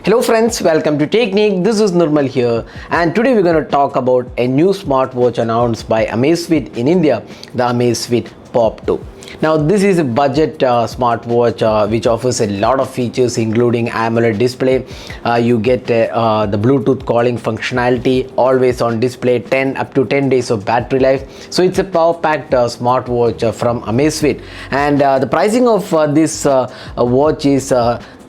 Hello friends, welcome to Technique. This is Nirmal here, and today we're going to talk about a new smartwatch announced by Amazfit in India, the Amazfit Pop 2. Now this is a budget smartwatch which offers a lot of features including AMOLED display. You get the Bluetooth calling functionality, always on display, 10 up to 10 days of battery life. So it's a power packed smartwatch from Amazfit, and the pricing of this watch is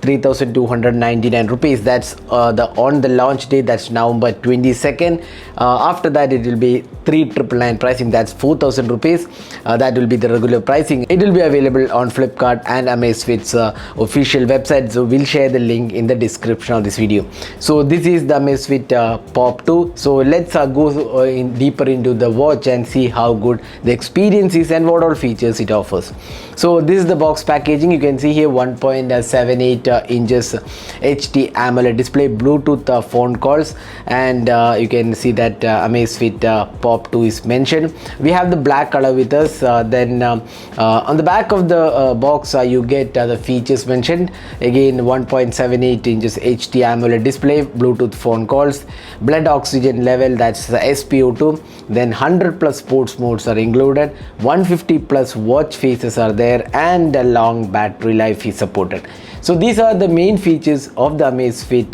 3,299 rupees. That's on the launch date, that's November 22nd. After that it will be 3,999 pricing, that's 4,000 rupees. That will be the regular pricing. It will be available on Flipkart and Amazfit's official website, so we'll share the link in the description of this video. So this is the Amazfit Pop 2. So let's go deeper into the watch and see how good the experience is and what all features it offers. So this is the box packaging. You can see here 1.78 inches HD AMOLED display, Bluetooth phone calls, and you can see that Amazfit Pop 2 is mentioned. We have the black color with us. Then on the back of the box you get the features mentioned. Again, 1.78 inches HD AMOLED display, Bluetooth phone calls, blood oxygen level, that's the SpO2. Then 100 plus sports modes are included, 150 plus watch faces are there, and a long battery life is supported. So these are the main features of the Amazfit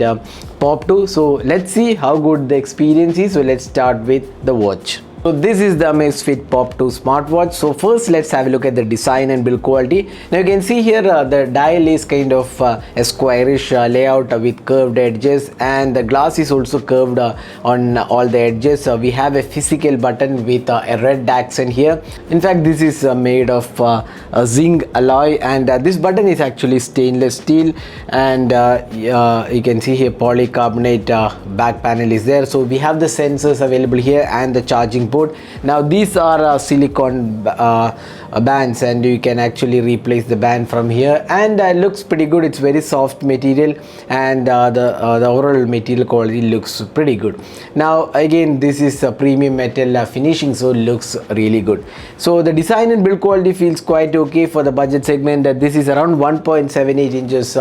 Pop 2. So let's see how good the experience is. So let's start with the watch. So this is the Amazfit Pop 2 smartwatch. So first let's have a look at the design and build quality. Now you can see here the dial is kind of a squarish layout with curved edges, and the glass is also curved on all the edges. We have a physical button with a red accent here. In fact, this is made of a zinc alloy, and this button is actually stainless steel, and you can see here polycarbonate back panel is there. So we have the sensors available here and the charging port. Now these are silicone bands, and you can actually replace the band from here, and looks pretty good. It's very soft material, and the overall material quality looks pretty good. Now again, this is a premium metal finishing, so looks really good. So the design and build quality feels quite okay for the budget segment. This is around 1.78 inches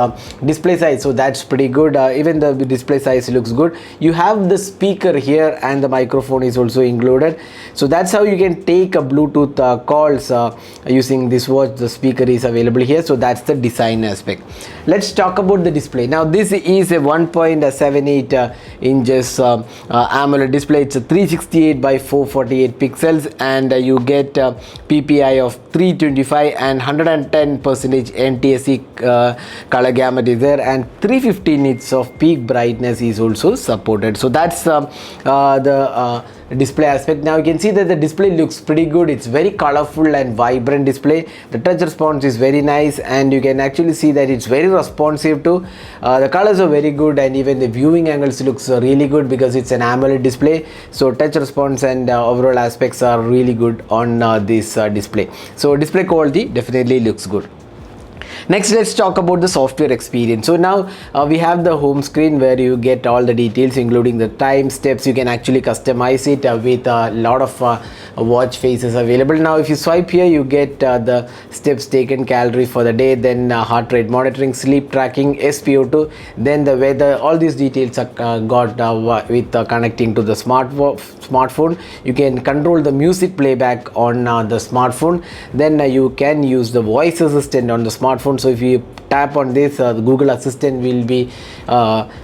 display size, so that's pretty good. Even the display size looks good. You have the speaker here, and the microphone is also included. So that's how you can take a Bluetooth calls using this watch. The speaker is available here. So that's the design aspect. Let's talk about the display. Now this is a 1.78 inches AMOLED display. It's a 368 by 448 pixels, and you get PPI of 325 and 110% NTSC color gamut is there, and 350 nits of peak brightness is also supported. So that's the display aspect. Now you can see that the display looks pretty good. It's very colorful and vibrant display. The touch response is very nice, and you can actually see that it's very responsive too. The colors are very good, and even the viewing angles looks really good because it's an AMOLED display. So touch response and overall aspects are really good on this display. So display quality definitely looks good. Next, let's talk about the software experience. So now we have the home screen where you get all the details including the time, steps. You can actually customize it with a lot of watch faces available. Now if you swipe here, you get the steps taken, calories for the day, then heart rate monitoring, sleep tracking, SpO2, then the weather. All these details are got with connecting to the smartphone. You can control the music playback on the smartphone. Then you can use the voice assistant on the smartphone. So if you tap on this, the Google Assistant will be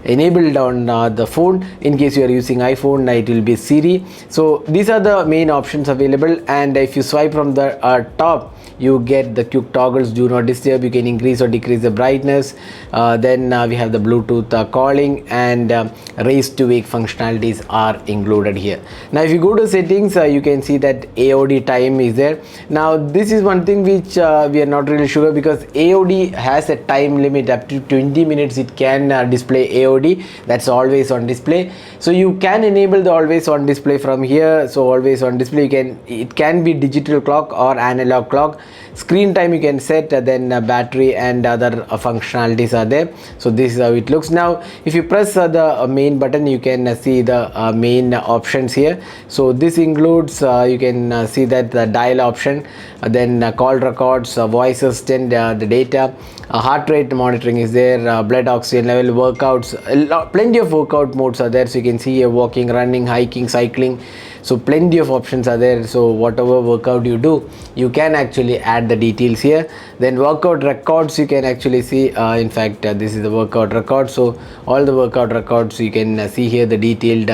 enabled on the phone. In case you are using iPhone, it will be Siri. So these are the main options available, and if you swipe from the top, you get the quick toggles, do not disturb. You can increase or decrease the brightness. Then we have the Bluetooth calling, and raise to wake functionalities are included here. Now if you go to settings, you can see that AOD time is there. Now this is one thing which we are not really sure, because AOD has a time limit up to 20 minutes. It can display AOD, that's always on display. So you can enable the always on display from here. So always on display, it can be digital clock or analog clock. Screen time you can set, then battery and other functionalities are there. So this is how it looks. Now if you press the main button, you can see the main options here. So this includes you can see that the dial option, then call records, voice assistant, the data, heart rate monitoring is there, blood oxygen level, workouts, plenty of workout modes are there. So you can see here walking, running, hiking, cycling. So plenty of options are there. So whatever workout you do, you can actually add the details here. Then workout records, you can actually see, in fact this is the workout record. So all the workout records you can see here, the detailed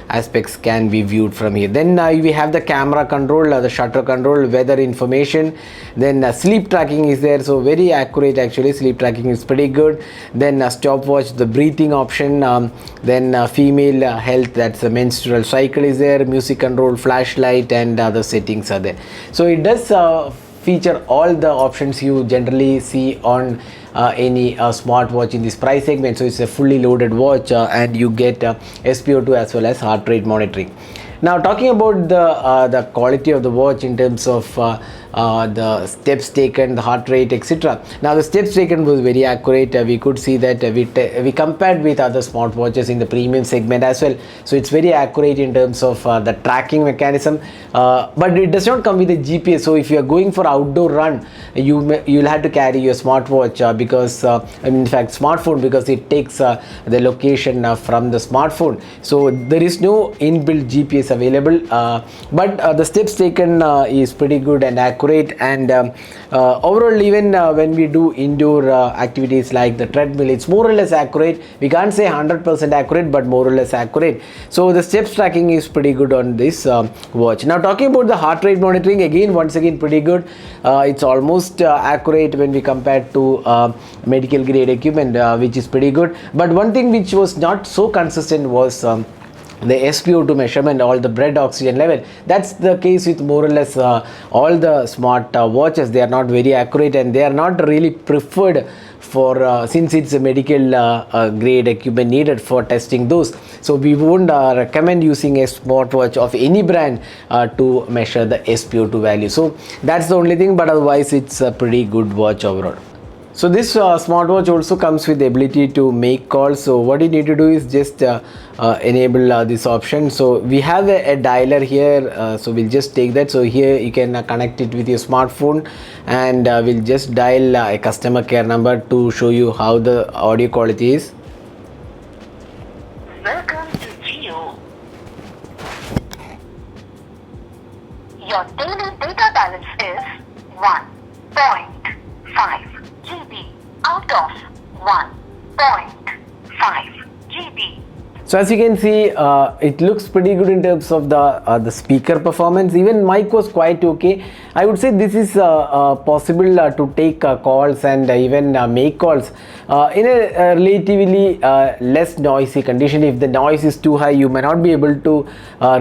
aspects can be viewed from here. Then we have the camera control, the shutter control, weather information. Then sleep tracking is there, so very accurate actually. Sleep tracking is pretty good. Then stopwatch, the breathing option. Then female health, that's the menstrual cycle is there, music control, flashlight, and other settings are there. So it does feature all the options you generally see on any smartwatch in this price segment. So it's a fully loaded watch, and you get SpO2 as well as heart rate monitoring. Now talking about the quality of the watch in terms of the steps taken, the heart rate, etc. Now the steps taken was very accurate. We could see that we compared with other smartwatches in the premium segment as well. So it's very accurate in terms of the tracking mechanism, but it does not come with a GPS. So if you are going for outdoor run, you'll have to carry your smartwatch because in fact smartphone, because it takes the location from the smartphone. So there is no inbuilt GPS available, but the steps taken is pretty good and accurate. And overall, even when we do indoor activities like the treadmill, it's more or less accurate. We can't say 100% accurate, but more or less accurate. So the steps tracking is pretty good on this watch. Now talking about the heart rate monitoring, once again pretty good. It's almost accurate when we compare to medical grade equipment, which is pretty good. But one thing which was not so consistent was the SpO2 measurement, all the blood oxygen level. That's the case with more or less all the smart watches. They are not very accurate, and they are not really preferred for since it's a medical grade equipment needed for testing those. So we won't recommend using a smartwatch of any brand to measure the SpO2 value. So that's the only thing, but otherwise it's a pretty good watch overall. So this smartwatch also comes with the ability to make calls. So what you need to do is just enable this option. So we have a dialer here, so we'll just take that. So here you can connect it with your smartphone, and we'll just dial a customer care number to show you how the audio quality is. Welcome to Geo. Your daily data balance is 1.5 GB out of 1.5 GB. So as you can see, it looks pretty good in terms of the speaker performance. Even mic was quite okay. I would say this is possible to take calls and even make calls in a relatively less noisy condition. If the noise is too high, you may not be able to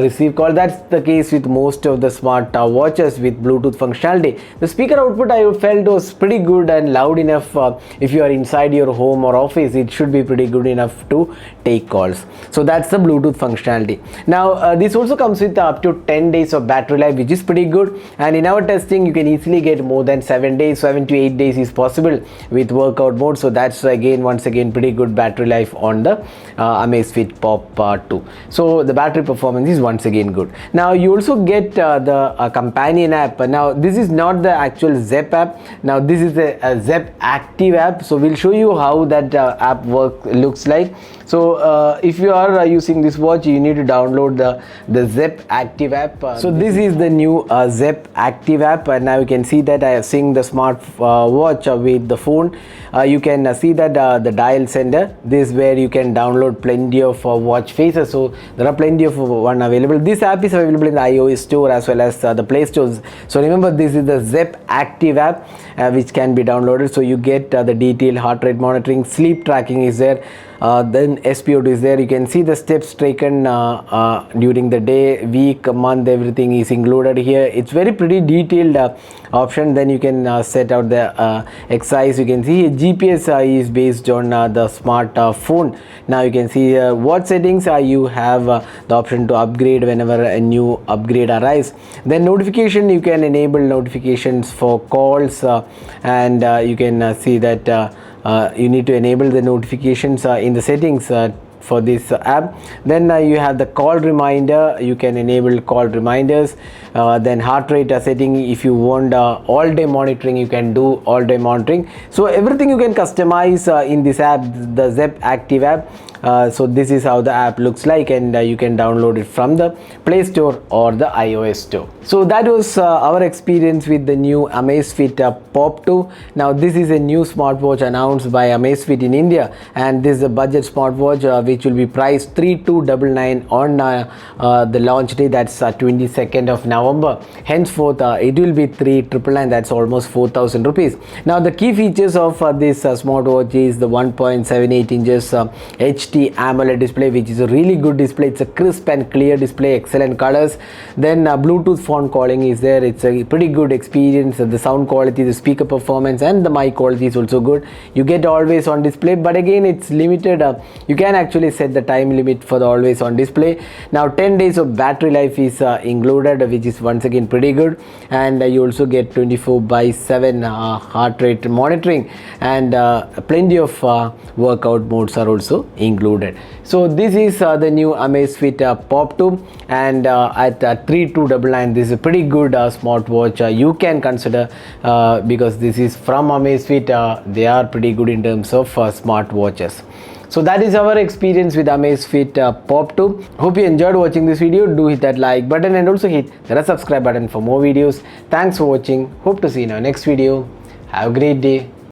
receive call. That's the case with most of the smart watches with Bluetooth functionality. The speaker output I felt was pretty good and loud enough. If you are inside your home or office, it should be pretty good enough to take calls. So that's the Bluetooth functionality. Now this also comes with up to 10 days of battery life, which is pretty good. And in our testing, you can easily get more than 7 days. 7 to 8 days is possible with workout mode. So that's once again pretty good battery life on the Amazfit Pop 2. So the battery performance is once again good. Now you also get the companion app. Now this is not the actual Zepp app. Now this is a Zepp Active app. So we'll show you how that app looks like. So if you are using this watch, you need to download the Zepp Active app. So this is the new Zepp Active app, and now you can see that I have synced the smart watch with the phone. You can see that the dial sender. This is where you can download plenty of watch faces. So there are plenty of one available. This app is available in the iOS store as well as the Play stores. So remember, this is the Zepp Active app which can be downloaded. So you get the detailed heart rate monitoring, sleep tracking is there. Then SpO2 is there. You can see the steps taken during the day, week, month, everything is included here. It's very pretty detailed option. Then you can set out the exercise. You can see GPS is based on the smart phone. Now you can see watch settings. You have the option to upgrade whenever a new upgrade arrives. Then notification, you can enable notifications for calls, and you can see that you need to enable the notifications in the settings for this app. Then you have the call reminder. You can enable call reminders. Then heart rate setting. If you want all day monitoring, you can do all day monitoring. So everything you can customize in this app, the Zepp Active app. So this is how the app looks like, and you can download it from the Play Store or the iOS store. So that was our experience with the new Amazfit Pop 2. Now this is a new smartwatch announced by Amazfit in India, and this is a budget smartwatch which will be priced 3299 on the launch day, that's 22nd of November. Henceforth it will be 3999, that's almost 4,000 rupees. Now the key features of this smartwatch is the 1.78 inches HD AMOLED display, which is a really good display. It's a crisp and clear display, excellent colors. Then Bluetooth phone calling is there. It's a pretty good experience. The sound quality, the speaker performance, and the mic quality is also good. You get always on display, but again it's limited. You can actually set the time limit for the always on display. Now 10 days of battery life is included, which is once again pretty good. And you also get 24/7 heart rate monitoring, and plenty of workout modes are also included. So this is the new Amazfit Pop 2, and at 3299, this is a pretty good smartwatch you can consider, because this is from Amazfit. They are pretty good in terms of smartwatches. So that is our experience with Amazfit Pop 2. Hope you enjoyed watching this video. Do hit that like button and also hit the subscribe button for more videos. Thanks for watching. Hope to see you in our next video. Have a great day.